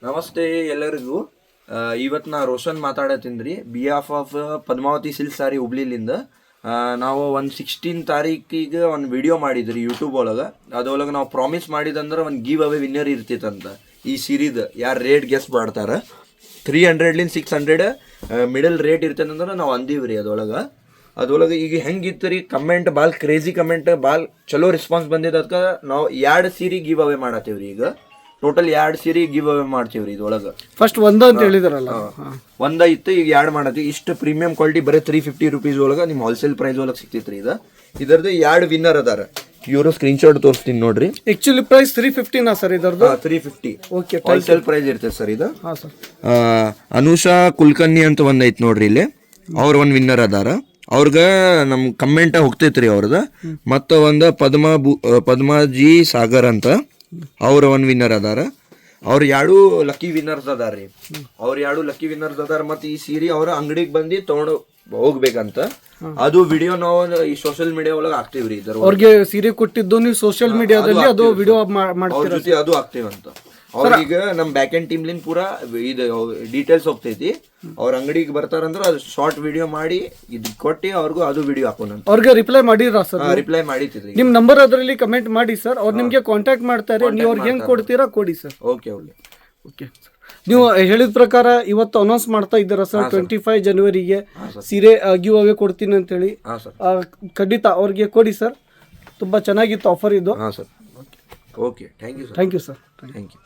ನಮಸ್ತೆ ಎಲ್ಲರಿಗೂ. ಇವತ್ತು ನಾ ರೋಷನ್ ಮಾತಾಡತ್ತೀನಿ ರೀ ಬಿಹಾಫ್ ಆಫ್ ಪದ್ಮಾವತಿ ಸಿಲ್ಕ್ ಸಾರಿ ಹುಬ್ಳಿಲಿಂದ. ನಾವು ಒಂದು 16 ತಾರೀಕಿಗೆ ಒಂದು ವಿಡಿಯೋ ಮಾಡಿದ್ರಿ ಯೂಟ್ಯೂಬ್ ಒಳಗೆ. ಅದರೊಳಗೆ ನಾವು ಪ್ರಾಮಿಸ್ ಮಾಡಿದಂದ್ರೆ ಒಂದು ಗಿವ್ ಅವೇ ವಿನ್ನರ್ ಇರ್ತೈತಂತ. ಈ ಸೀರೀಸ್ ಯಾರು ರೇಟ್ ಗೆಸ್ ಮಾಡ್ತಾರೆ 300 600 ಮಿಡಲ್ ರೇಟ್ ಇರ್ತೈತಂದ್ರೆ ನಾವು ಅಂದೀವಿ ರೀ. ಅದರೊಳಗೆ ಈಗ ಹೆಂಗಿತ್ತು ರೀ, ಕಮೆಂಟ್ ಭಾಳ ಕ್ರೇಜಿ ಕಮೆಂಟ್, ಭಾಳ ಚಲೋ ರೆಸ್ಪಾನ್ಸ್ ಬಂದಿದ್ದು. ಅದಕ್ಕೆ ನಾವು 2 ಸೀರೆ ಗಿವ್ ಅವೇ ಮಾಡತ್ತೀವಿ ರೀ. ಈಗ ಟೋಟಲ್ 2 ಸೀರೆ ಗಿವ್ ಅವೇ ಮಾಡ್ತೀವಿ ರೀ. ಇದ್ರೊಳಗೆ ಫಸ್ಟ್ ಒಂದ ಅಂತ ಹೇಳಿದ್ರಲ್ಲ, ಒಂದ ಇತ್ತು, ಈಗ 2 ಮಾಡತ್ತೀವಿ. ಇಷ್ಟು ಪ್ರೀಮಿಯಂ ಕ್ವಾಲಿಟಿ ಬರೀ 350 ರೂಪೀಸ್ ಒಳಗೆ ನಿಮ್ಮ ಹೋಲ್ಸೇಲ್ ಪ್ರೈಸ್ ಒಳಗೆ ಸಿಗ್ತೈತೆ ರೀ. ಇದರದ್ದು 2 ವಿನ್ನರ್ ಅದಾರ. ಇವರು ಸ್ಕ್ರೀನ್ಶಾಟ್ ತೋರಿಸ್ತೀನಿ ನೋಡ್ರಿ. ಆಕ್ಚುಲಿ ಪ್ರೈಸ್ 350 ಸರ್ ಇದರದ್ದು? 350 ಓಕೆ, ಹೋಲ್ಸೇಲ್ ಪ್ರೈಸ್ ಇರ್ತೈತೆ ಸರ್ ಇದು. ಹಾಂ ಸರ್. ಅನುಷಾ ಕುಲಕರ್ಣಿ ಅಂತ ಒಂದೈತೆ ನೋಡ್ರಿ ಇಲ್ಲಿ, ಅವ್ರ ಒಂದು ವಿನ್ನರ್ ಅದಾರ. ಅವ್ರಿಗೆ ನಮ್ಮ ಕಮೆಂಟ್ ಹೋಗ್ತೈತ್ರಿ ಅವ್ರದ್ದು. ಮತ್ತು ಒಂದು ಪದ್ಮಾಜಿ ಸಾಗರ್ ಅಂತ ಅವ್ರ ಒಂದು ವಿನ್ನರ್ ಅದಾರ. ಅವ್ರು 2 ಲಕ್ಕಿ ವಿನ್ನರ್ಸ್ ಅದಾರ ರೀ. ಅವ್ರು 2 ಲಕ್ಕಿ ವಿನ್ನರ್ಸ್ ಅದಾರ. ಮತ್ತು ಈ ಸೀರೆ ಅವ್ರ ಅಂಗಡಿಗೆ ಬಂದು ತೊಗೊಂಡು ಹೋಗ್ಬೇಕಂತ. ಅದು ವಿಡಿಯೋ ನಾವು ಈ ಸೋಷಿಯಲ್ ಮೀಡಿಯಾ ಒಳಗೆ ಹಾಕ್ತಿವ್ರಿ. ಅವ್ರಿಗೆ ಸೀರೆ ಕೊಟ್ಟಿದ್ದು ನೀವು ಸೋಷಿಯಲ್ ಮೀಡಿಯಾದಲ್ಲಿ ಅದು ವಿಡಿಯೋ ಅವ್ರ ಜೊತೆ ಅದು ಹಾಕ್ತಿವಂತ. ಅವ್ರಿಗೆ ನಮ್ಮ ಬ್ಯಾಕ್ ಎಂಡ್ ಟೀಮ್ ಲಿಂದ ಪೂರಾ ಇದು ಡೀಟೇಲ್ಸ್ ಹೋಗ್ತೈತಿ. ಅವ್ರ ಅಂಗಡಿಗೆ ಬರ್ತಾರಂದ್ರೆ ಅದು ಶಾರ್ಟ್ ವಿಡಿಯೋ ಮಾಡಿ ಇದು ಕೊಟ್ಟು ಅವ್ರಿಗೂ ಅದು ವಿಡಿಯೋ ಹಾಕೋಣ. ಅವ್ರಿಗೆ ರಿಪ್ಲೈ ಮಾಡಿರ ಸರ್? ರಿಪ್ಲೈ ಮಾಡಿದ್ರಿ. ನಿಮ್ ನಂಬರ್ ಅದರಲ್ಲಿ ಕಮೆಂಟ್ ಮಾಡಿ ಸರ್, ಅವ್ರು ನಿಮ್ಗೆ ಕಾಂಟ್ಯಾಕ್ಟ್ ಮಾಡ್ತಾರೆ. ನೀವು ಅವ್ರಿಗೆ ಹೆಂಗ್ ಕೊಡ್ತೀರಾ ಕೊಡಿ ಸರ್. Okay okay okay. ನೀವು ಹೇಳಿದ ಪ್ರಕಾರ ಇವತ್ತು ಅನೌನ್ಸ್ ಮಾಡ್ತಾ ಇದ್ದೀರಾ ಸರ್ 25 ಜನವರಿಗೆ ಸೀರೆ ಗಿವ್ ಅವೇ ಕೊಡ್ತೀನಿ ಅಂತ ಹೇಳಿ. ಖಂಡಿತ ಅವ್ರಿಗೆ ಕೊಡಿ ಸರ್. ತುಂಬಾ ಚೆನ್ನಾಗಿತ್ತು ಆಫರ್ ಇದು. ಹಾಂ sir. Okay, thank you sir. Thank you sir. Thank you.